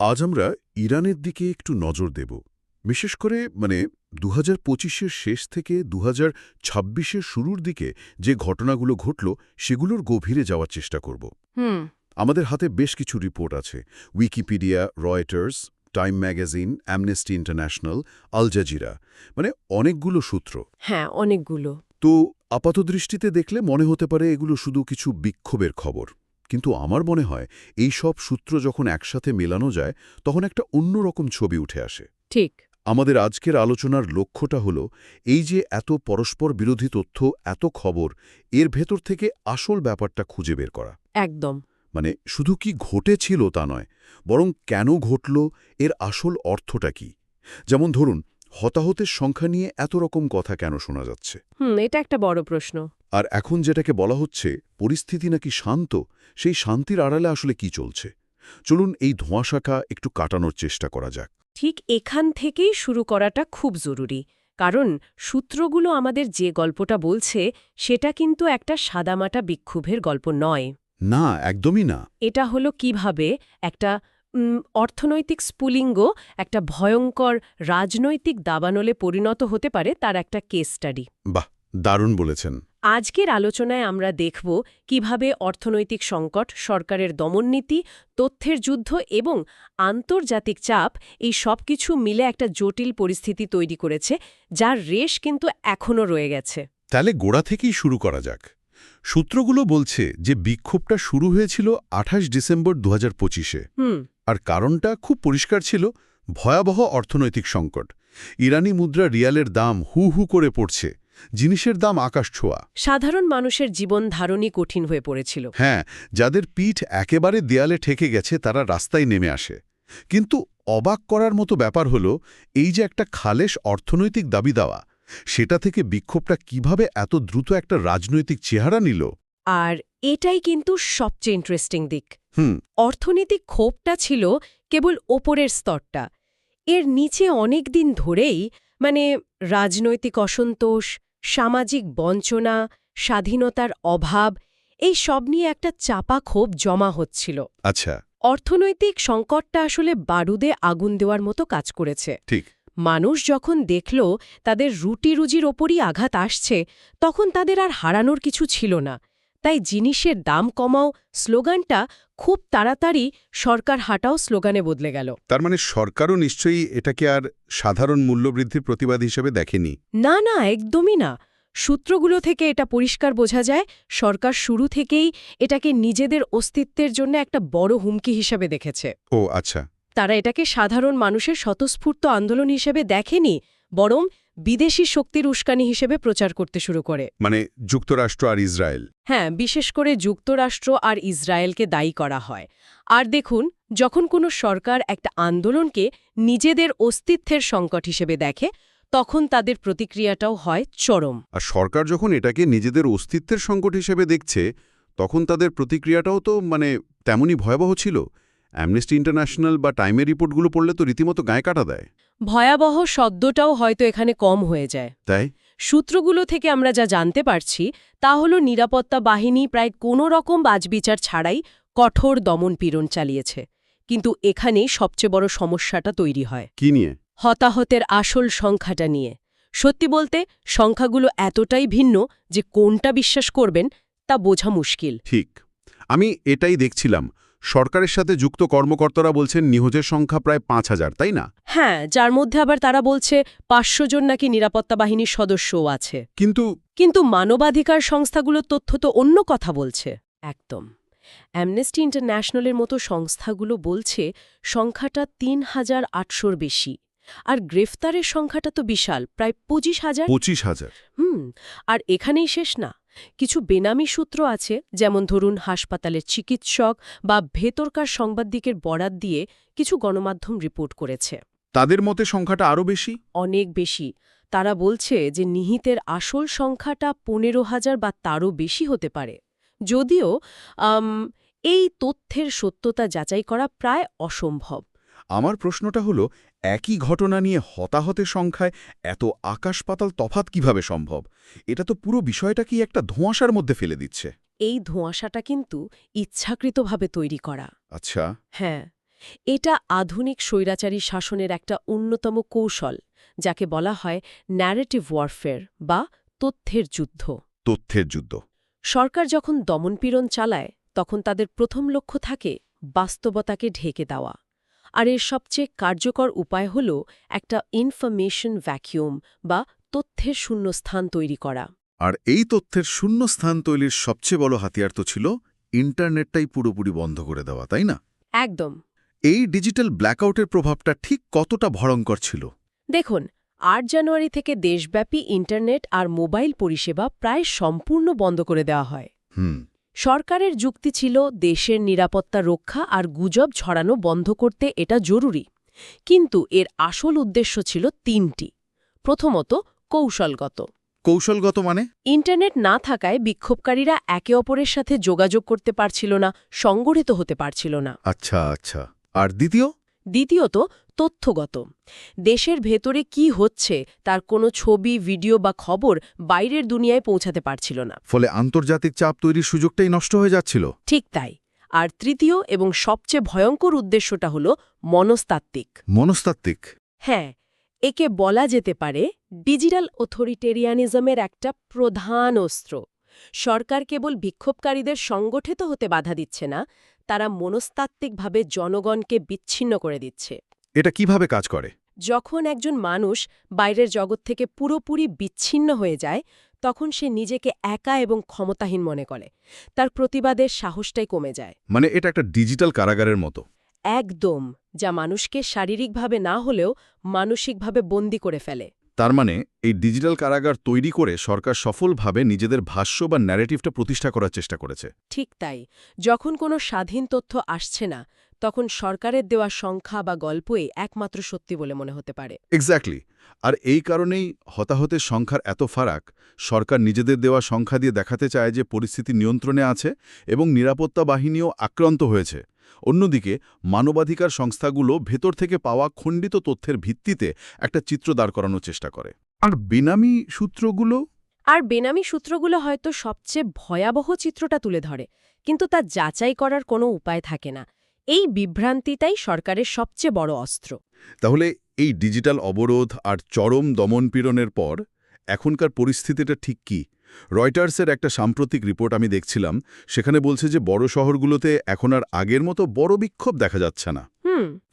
আজ আমরা ইরানের দিকে একটু নজর দেব, বিশেষ করে 2025-এর শেষ থেকে 2026-এর শুরুর দিকে যে ঘটনাগুলো ঘটল সেগুলোর গভীরে যাওয়ার চেষ্টা করব। আমাদের হাতে বেশ কিছু রিপোর্ট আছে, Wikipedia, Reuters, Time magazine, Amnesty International, Al Jazeera, অনেকগুলো সূত্র। হ্যাঁ, অনেকগুলো। তো আপাতদৃষ্টিতে দেখলে মনে হতে পারে এগুলো শুধু কিছু বিক্ষোভের খবর, কিন্তু আমার মনে হয় এই সব সূত্র যখন একসাথে মেলানো যায় তখন একটা অন্যরকম ছবি উঠে আসে। ঠিক। আমাদের আজকের আলোচনার লক্ষ্যটা হলো এই যে এত পরস্পর বিরোধী তথ্য, এত খবর, এর ভেতর থেকে আসল ব্যাপারটা খুঁজে বের করা। একদম। শুধু কি ঘটেছিল তা নয়, বরং কেন ঘটল, এর আসল অর্থটা কি। যেমন ধরুন, হতাহতের সংখ্যা নিয়ে এত রকম কথা কেন শোনা যাচ্ছে? এটা একটা বড় প্রশ্ন। আর এখন যেটাকে বলা হচ্ছে পরিস্থিতি নাকি শান্ত, সেই শান্তির আড়ালে আসলে কি চলছে? চলুন এই ধোঁয়াশাটা একটু কাটানোর চেষ্টা করা যাক। ঠিক এখান থেকেই শুরু করাটা খুব জরুরি, কারণ সূত্রগুলো আমাদের যে গল্পটা বলছে সেটা কিন্তু একটা সাদামাটা বিক্ষোভের গল্প নয়। না, একদমই না। এটা হলো কিভাবে একটা অর্থনৈতিক স্ফুলিঙ্গ একটা ভয়ঙ্কর রাজনৈতিক দাবানলে পরিণত হতে পারে তার একটা কেস স্টাডি। বাহ, দারুণ বলেছেন। আজকের আলোচনায় আমরা দেখব কিভাবে অর্থনৈতিক সংকট, সরকারের দমননীতি, তথ্যের যুদ্ধ এবং আন্তর্জাতিক চাপ এই সব কিছু মিলে একটা জটিল পরিস্থিতি তৈরি করেছে, যার রেশ কিন্তু এখনও রয়ে গেছে। তাহলে গোড়া থেকেই শুরু করা যাক। সূত্রগুলো বলছে যে বিক্ষোভটা শুরু হয়েছিল 28 ডিসেম্বর 2025-এ। আর কারণটা খুব পরিষ্কার ছিল, ভয়াবহ অর্থনৈতিক সংকট। ইরানি মুদ্রা রিয়ালের দাম হু হু করে পড়ছে, জিনিসের দাম আকাশ ছোঁয়া। সাধারণ মানুষের জীবন ধারণই কঠিন হয়ে পড়েছিল। হ্যাঁ, যাদের পিঠ একেবারে দেয়ালে ঠেকে গেছে তারা রাস্তায় নেমে আসে। কিন্তু অবাক করার মতো ব্যাপার হলো, এই যে একটা খালেশ অর্থনৈতিক দাবি দেওয়া, সেটা থেকে বিক্ষোভটা কিভাবে এত দ্রুত একটা রাজনৈতিক চেহারা নিল। আর এটাই কিন্তু সবচেয়ে ইন্টারেস্টিং দিক। অর্থনৈতিক ক্ষোভটা ছিল কেবল ওপরের স্তরটা। এর নিচে অনেক দিন ধরেই রাজনৈতিক অসন্তোষ, সামাজিক বঞ্চনা, স্বাধীনতার অভাব, এই সব নিয়ে একটা চাপা ক্ষোভ জমা হচ্ছিল। আচ্ছা। অর্থনৈতিক সংকটটা আসলে বারুদে আগুন দেওয়ার মতো কাজ করেছে। ঠিক। মানুষ যখন দেখল তাদের রুটি-রুজির ওপরই আঘাত আসছে, তখন তাদের আর হারানোর কিছু ছিল না। তাই জিনিসের দাম কমাও স্লোগানটা খুব তাড়াতাড়ি সরকার হাটাও স্লোগানে বদলে গেল। তার মানে সরকারও নিশ্চয়ই এটাকে আর সাধারণ মূল্যবৃদ্ধির প্রতিবাদ হিসেবে দেখেনি। না, না, একদমই না। সূত্রগুলো থেকে এটা পরিষ্কার বোঝা যায়, সরকার শুরু থেকেই এটাকে নিজেদের অস্তিত্বের জন্য একটা বড় হুমকি হিসেবে দেখেছে। ও আচ্ছা। তারা এটাকে সাধারণ মানুষের স্বতঃস্ফূর্ত আন্দোলন হিসেবে দেখেনি, বরং বিদেশি শক্তির উস্কানি হিসেবে প্রচার করতে শুরু করে। যুক্তরাষ্ট্র আর ইসরায়েল। হ্যাঁ, বিশেষ করে যুক্তরাষ্ট্র আর ইসরায়েলকে দায়ী করা হয়। আর দেখুন, যখন কোনো সরকার একটা আন্দোলনকে নিজেদের অস্তিত্বের সংকট হিসেবে দেখে, তখন তাদের প্রতিক্রিয়াটাও হয় চরম। আর সরকার যখন এটাকে নিজেদের অস্তিত্বের সংকট হিসেবে দেখছে, তখন তাদের প্রতিক্রিয়াটাও তো তেমনই ভয়াবহ ছিল। অ্যামনেস্টি ইন্টারন্যাশনাল বা টাইমের রিপোর্টগুলো পড়লে তো রীতিমতো গায়ে কাটা দেয়। ভয়াবহ শব্দটাও হয়তো এখানে কম হয়ে যায়। তাই সূত্রগুলো থেকে আমরা যা জানতে পারছি তা হলো নিরাপত্তা বাহিনী প্রায় কোনো রকম বাছবিচার ছাড়াই কঠোর দমনপীড়ন চালিয়েছে। কিন্তু এখানেই সবচেয়ে বড় সমস্যাটা তৈরি হয়। কি নিয়ে? হতাহতের আসল সংখ্যাটা নিয়ে। সত্যি বলতে সংখ্যাগুলো এতটাই ভিন্ন যে কোনটা বিশ্বাস করবেন তা বোঝা মুশকিল। ঠিক, আমি এটাই দেখছিলাম। সরকারের সাথে যুক্ত কর্মকর্তারা বলছেন নিহতের সংখ্যা প্রায় ৫,০০০, তাই না? হ্যাঁ, যার মধ্যে আবার তারা বলছে ৫০০ জন নাকি নিরাপত্তা বাহিনীর সদস্যও আছে। কিন্তু মানবাধিকার সংস্থাগুলোর তথ্য তো অন্য কথা বলছে। একদম। অ্যামনেস্টি ইন্টারন্যাশনালের মতো সংস্থাগুলো বলছে সংখ্যাটা ৩,৮০০-র বেশি। আর গ্রেফতারের সংখ্যাটা তো বিশাল, প্রায় ২৫,০০০। ২৫,০০০? আর এখানেই শেষ না। কিছু বেনামি সূত্র আছে, যেমন ধরুন হাসপাতালের চিকিৎসক বা ভেতরকার সাংবাদিকের বরাত দিয়ে কিছু গণমাধ্যম রিপোর্ট করেছে। তাদের মতে সংখ্যাটা আরও বেশি? অনেক বেশি। তারা বলছে যে নিহতের আসল সংখ্যাটা ১৫,০০০ বা তারও বেশি হতে পারে। যদিও এই তথ্যের সত্যতা যাচাই করা প্রায় অসম্ভব। আমার প্রশ্নটা হলো, একই ঘটনা নিয়ে হতাহতের সংখ্যায় এত আকাশ-পাতাল তফাৎ কিভাবে সম্ভব? এটা তো পুরো বিষয়টাকেই একটা ধোঁয়াশার মধ্যে ফেলে দিচ্ছে। এই ধোঁয়াশাটা কিন্তু ইচ্ছাকৃতভাবে তৈরি করা। আচ্ছা। হ্যাঁ, এটা আধুনিক স্বৈরাচারী শাসনের একটা অন্যতম কৌশল, যাকে বলা হয় ন্যারেটিভ ওয়ারফেয়ার বা তথ্যের যুদ্ধ। তথ্যের যুদ্ধ। সরকার যখন দমনপীড়ন চালায় তখন তাদের প্রথম লক্ষ্য থাকে বাস্তবতাকে ঢেকে দেওয়া। আর এর সবচেয়ে কার্যকর উপায় হল একটা ইনফরমেশন ভ্যাকিউম বা তথ্যের শূন্যস্থান তৈরি করা। আর এই তথ্যের শূন্যস্থান তৈরির সবচেয়ে বড় হাতিয়ার তো ছিল ইন্টারনেটটাই পুরোপুরি বন্ধ করে দেওয়া, তাই না? একদম। এই ডিজিটাল ব্ল্যাকআউটের প্রভাবটা ঠিক কতটা ভয়ঙ্কর ছিল? দেখুন, ৮ জানুয়ারি থেকে দেশব্যাপী ইন্টারনেট আর মোবাইল পরিষেবা প্রায় সম্পূর্ণ বন্ধ করে দেওয়া হয়। সরকারের যুক্তি ছিল দেশের নিরাপত্তা রক্ষা আর গুজব ছড়ানো বন্ধ করতে এটা জরুরি। কিন্তু এর আসল উদ্দেশ্য ছিল তিনটি। প্রথমত, কৌশলগত। কৌশলগত মানে? ইন্টারনেট না থাকায় বিক্ষোভকারীরা একে অপরের সাথে যোগাযোগ করতে পারছিল না, সংগঠিত হতে পারছিল না। আচ্ছা আচ্ছা। আর দ্বিতীয়? দ্বিতীয়ত, তথ্যগত। দেশের ভেতরে কি হচ্ছে তার কোনো ছবি, ভিডিও বা খবর বাইরের দুনিয়ায় পৌঁছাতে পারছিল না। ফলে আন্তর্জাতিক চাপ তৈরির সুযোগটাই নষ্ট হয়ে যাচ্ছিল। ঠিক তাই। আর তৃতীয় এবং সবচেয়ে ভয়ঙ্কর উদ্দেশ্যটা হল মনস্তাত্ত্বিক। মনস্তাত্ত্বিক? হ্যাঁ, একে বলা যেতে পারে ডিজিটাল অথরিটেরিয়ানিজমের একটা প্রধান অস্ত্র। সরকার কেবল বিক্ষোভকারীদের সংগঠিত হতে বাধা দিচ্ছে না, তারা মনস্তাত্ত্বিকভাবে জনগণকে বিচ্ছিন্ন করে দিচ্ছে। এটা কিভাবে কাজ করে? যখন একজন মানুষ বাইরের জগৎ থেকে পুরোপুরি বিচ্ছিন্ন হয়ে যায়, তখন সে নিজেকে একা এবং ক্ষমতাহীন মনে করে। তার প্রতিবাদের সাহসটাই কমে যায়। মানে এটা একটা ডিজিটাল কারাগারের মতো? একদম, যা মানুষকে শারীরিকভাবে না হলেও মানসিকভাবে বন্দী করে ফেলে। তার মানে এই ডিজিটাল কারাগার তৈরি করে সরকার সফলভাবে নিজেদের ভাষ্য বা ন্যারেটিভটা প্রতিষ্ঠা করার চেষ্টা করেছে। ঠিক তাই। যখন কোনো স্বাধীন তথ্য আসছে না, তখন সরকারের দেওয়া সংখ্যা বা গল্পই একমাত্র সত্যি বলে মনে হতে পারে। এক্স্যাক্টলি। আর এই কারণেই হতাহতের সংখ্যার এত ফারাক। সরকার নিজেদের দেওয়া সংখ্যা দিয়ে দেখাতে চায় যে পরিস্থিতি নিয়ন্ত্রণে আছে এবং নিরাপত্তা বাহিনীও আক্রান্ত হয়েছে। অন্যদিকে মানবাধিকার সংস্থাগুলো ভেতর থেকে পাওয়া খণ্ডিত তথ্যের ভিত্তিতে একটা চিত্র দাঁড় করানোর চেষ্টা করে। আর বেনামি সূত্রগুলো? বেনামি সূত্রগুলো হয়তো সবচেয়ে ভয়াবহ চিত্রটা তুলে ধরে, কিন্তু তা যাচাই করার কোনো উপায় থাকে না। এই বিভ্রান্তিটাই সরকারের সবচেয়ে বড় অস্ত্র। তাহলে এই ডিজিটাল অবরোধ আর চরম দমনপীড়নের পর এখনকার পরিস্থিতিটা ঠিক কি? রয়টার্সের একটা সাম্প্রতিক রিপোর্ট আমি দেখছিলাম, সেখানে বলছে যে বড় শহরগুলোতে এখন আর আগের মতো বড় বিক্ষোভ দেখা যাচ্ছে না।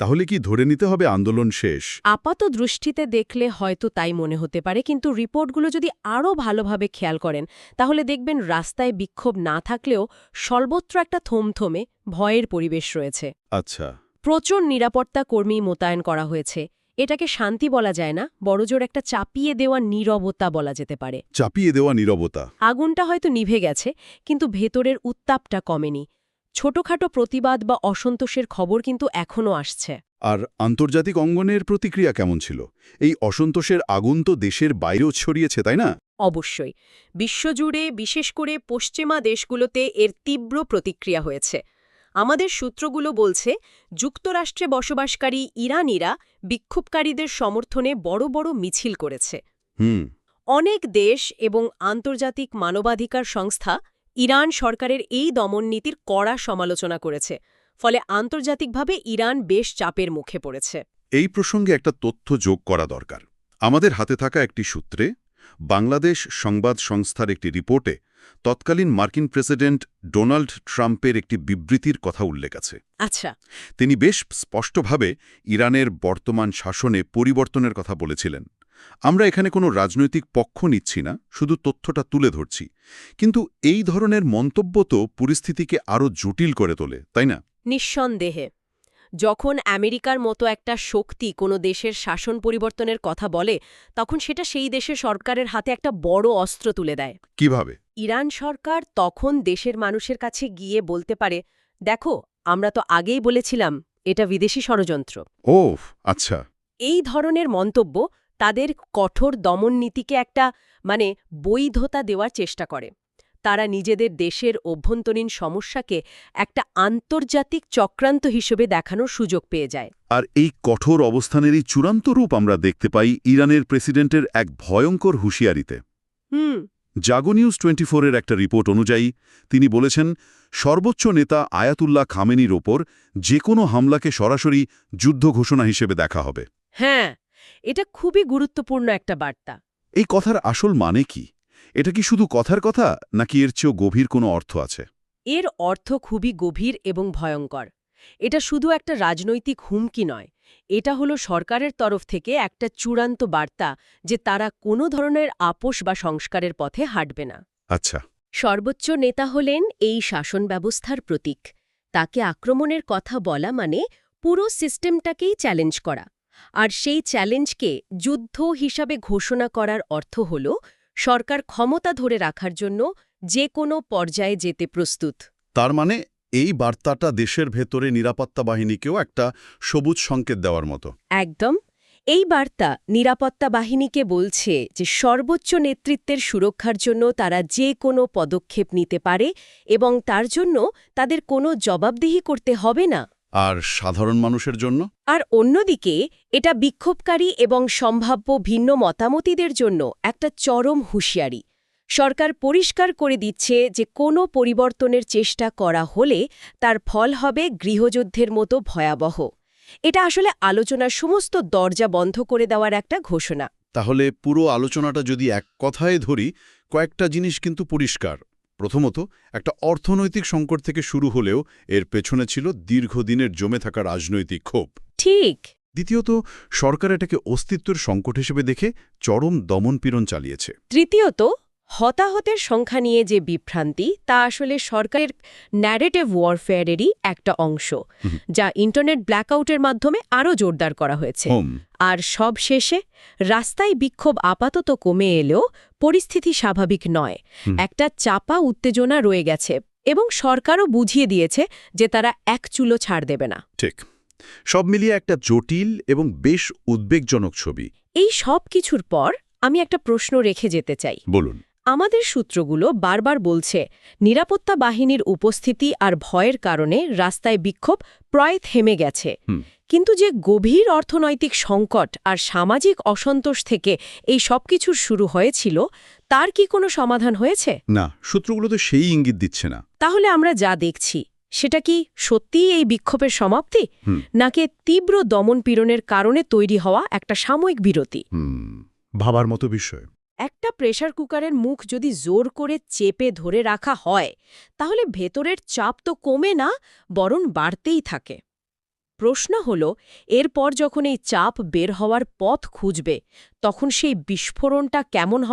তাহলে কি ধরে নিতে হবে আন্দোলন শেষ? আপাত দৃষ্টিতে দেখলে হয়তো তাই মনে হতে পারে, কিন্তু রিপোর্টগুলো যদি আরও ভালোভাবে খেয়াল করেন তাহলে দেখবেন রাস্তায় বিক্ষোভ না থাকলেও সর্বত্র একটা থমথমে ভয়ের পরিবেশ রয়েছে। আচ্ছা। প্রচুর নিরাপত্তা কর্মী মোতায়েন করা হয়েছে। এটাকে শান্তি বলা যায় না, বড়জোর একটা চাপিয়ে দেওয়া নীরবতা বলা যেতে পারে। চাপিয়ে দেওয়া নীরবতা। আগুনটা হয়তো নিভে গেছে, কিন্তু ভেতরের উত্তাপটা কমেনি। ছোটখাটো প্রতিবাদ বা অসন্তোষের খবর কিন্তু এখনও আসছে। আর আন্তর্জাতিক অঙ্গনের প্রতিক্রিয়া কেমন ছিল? এই অসন্তোষের আগুন তো দেশের বাইরেও ছড়িয়েছে, তাই না? অবশ্যই। বিশ্বজুড়ে, বিশেষ করে পশ্চিমা দেশগুলোতে এর তীব্র প্রতিক্রিয়া হয়েছে। আমাদের সূত্রগুলো বলছে, যুক্তরাষ্ট্রে বসবাসকারী ইরানিরা বিক্ষোভকারীদের সমর্থনে বড় বড় মিছিল করেছে। অনেক দেশ এবং আন্তর্জাতিক মানবাধিকার সংস্থা ইরান সরকারের এই দমননীতির কড়া সমালোচনা করেছে। ফলে আন্তর্জাতিকভাবে ইরান বেশ চাপের মুখে পড়েছে। এই প্রসঙ্গে একটা তথ্য যোগ করা দরকার। আমাদের হাতে থাকা একটি সূত্রে বাংলাদেশ সংবাদ সংস্থার একটি রিপোর্টে তৎকালীন মার্কিন প্রেসিডেন্ট ডোনাল্ড ট্রাম্পের একটি বিবৃতির কথা উল্লেখ আছে। আচ্ছা। তিনি বেশ স্পষ্টভাবে ইরানের বর্তমান শাসনে পরিবর্তনের কথা বলেছিলেন। আমরা এখানে কোনো রাজনৈতিক পক্ষ নিচ্ছি না, শুধু তথ্যটা তুলে ধরছি। কিন্তু এই ধরনের মন্তব্য তো পরিস্থিতিকে আরও জটিল করে তোলে, তাই না? নিঃসন্দেহে। যখন আমেরিকার মতো একটা শক্তি কোনো দেশের শাসন পরিবর্তনের কথা বলে, তখন সেটা সেই দেশের সরকারের হাতে একটা বড় অস্ত্র তুলে দেয়। কিভাবে? ইরান সরকার তখন দেশের মানুষের কাছে গিয়ে বলতে পারে, দেখো, আমরা তো আগেই বলেছিলাম এটা বিদেশি ষড়যন্ত্র। ওহ, আচ্ছা। এই ধরনের মন্তব্য তাদের কঠোর দমন নীতিকে একটা বৈধতা দেওয়ার চেষ্টা করে। তারা নিজেদের দেশের অভ্যন্তরীণ সমস্যাকে একটা আন্তর্জাতিক চক্রান্ত হিসেবে দেখানোর সুযোগ পেয়ে যায়। আর এই কঠোর অবস্থানেরই চূড়ান্ত রূপ আমরা দেখতে পাই ইরানের প্রেসিডেন্টের এক ভয়ঙ্কর হুঁশিয়ারিতে। জাগো নিউজ 24-এর একটা রিপোর্ট অনুযায়ী তিনি বলেছেন, সর্বোচ্চ নেতা আয়াতুল্লাহ খামেনির ওপর যে কোনো হামলাকে সরাসরি যুদ্ধ ঘোষণা হিসেবে দেখা হবে। হ্যাঁ, এটা খুবই গুরুত্বপূর্ণ একটা বার্তা। এই কথার আসল মানে কি? এটা কি শুধু কথার কথা, নাকি এর চেয়েও গভীর কোনো অর্থ আছে? এর অর্থ খুবই গভীর এবং ভয়ঙ্কর। এটা শুধু একটা রাজনৈতিক হুমকি নয়, এটা হলো সরকারের তরফ থেকে একটা চূড়ান্ত বার্তা যে তারা কোনো ধরনের আপোষ বা সংস্কারের পথে হাঁটবে না। আচ্ছা। সর্বোচ্চ নেতা হলেন এই শাসন ব্যবস্থার প্রতীক। তাকে আক্রমণের কথা বলা মানে পুরো সিস্টেমটাকেই চ্যালেঞ্জ করা। আর সেই চ্যালেঞ্জকে যুদ্ধ হিসাবে ঘোষণা করার অর্থ হল সরকার ক্ষমতা ধরে রাখার জন্য যে কোনো পর্যায়ে যেতে প্রস্তুত। তার মানে এই বার্তাটা দেশের ভেতরে নিরাপত্তা বাহিনীকেও একটা সবুজ সংকেত দেওয়ার মতো। একদম। এই বার্তা নিরাপত্তা বাহিনীকে বলছে যে সর্বোচ্চ নেতৃত্বের সুরক্ষার জন্য তারা যে কোনো পদক্ষেপ নিতে পারে এবং তার জন্য তাদের কোনো জবাবদিহি করতে হবে না। আর সাধারণ মানুষের জন্য? আর অন্যদিকে এটা বিক্ষোভকারী এবং সম্ভাব্য ভিন্ন মতামতীদের জন্য একটা চরম হুঁশিয়ারি। সরকার পরিষ্কার করে দিচ্ছে যে কোনো পরিবর্তনের চেষ্টা করা হলে তার ফল হবে গৃহযুদ্ধের মতো ভয়াবহ। এটা আসলে আলোচনার সমস্ত দরজা বন্ধ করে দেওয়ার একটা ঘোষণা। তাহলে পুরো আলোচনাটা যদি এক কথায় ধরি, কয়েকটা জিনিস কিন্তু পরিষ্কার। প্রথমত, একটা অর্থনৈতিক সংকট থেকে শুরু হলেও এর পেছনে ছিল দীর্ঘদিনের জমে থাকা রাজনৈতিক ক্ষোভ। ঠিক। দ্বিতীয়ত, সরকার এটাকে অস্তিত্বের সংকট হিসেবে দেখে চরম দমনপীড়ন চালিয়েছে। তৃতীয়ত, হতাহতের সংখ্যা নিয়ে যে বিভ্রান্তি তা আসলে সরকারের ন্যারেটিভ ওয়ারফেয়ারেরই একটা অংশ, যা ইন্টারনেট ব্ল্যাকআউটের মাধ্যমে আরও জোরদার করা হয়েছে। আর সব শেষে রাস্তায় বিক্ষোভ আপাতত কমে এলেও পরিস্থিতি স্বাভাবিক নয়। একটা চাপা উত্তেজনা রয়ে গেছে এবং সরকারও বুঝিয়ে দিয়েছে যে তারা এক চুলো ছাড় দেবে না। ঠিক। সব মিলিয়ে একটা জটিল এবং বেশ উদ্বেগজনক ছবি। এই সব কিছুর পর আমি একটা প্রশ্ন রেখে যেতে চাই। বলুন। আমাদের সূত্রগুলো বারবার বলছে নিরাপত্তা বাহিনীর উপস্থিতি আর ভয়ের কারণে রাস্তায় বিক্ষোভ প্রায় থেমে গেছে। কিন্তু যে গভীর অর্থনৈতিক সংকট আর সামাজিক অসন্তোষ থেকে এই সব কিছুর শুরু হয়েছিল, তার কি কোনো সমাধান হয়েছে? না, সূত্রগুলো তো সেই ইঙ্গিত দিচ্ছে না। তাহলে আমরা যা দেখছি সেটা কি সত্যিই এই বিক্ষোভের সমাপ্তি, নাকি তীব্র দমনপীড়নের কারণে তৈরি হওয়া একটা সাময়িক বিরতি? ভাবার মতো বিষয়। একটা প্রেসার কুকারের মুখ যদি জোর করে চেপে ধরে রাখা হয়, তাহলে ভেতরের চাপ তো কমে না, বরং বাড়তেই থাকে। প্রশ্ন হল, এরপর যখন এই চাপ বের হওয়ার পথ খুঁজবে, তখন সেই বিস্ফোরণটা কেমন হবে?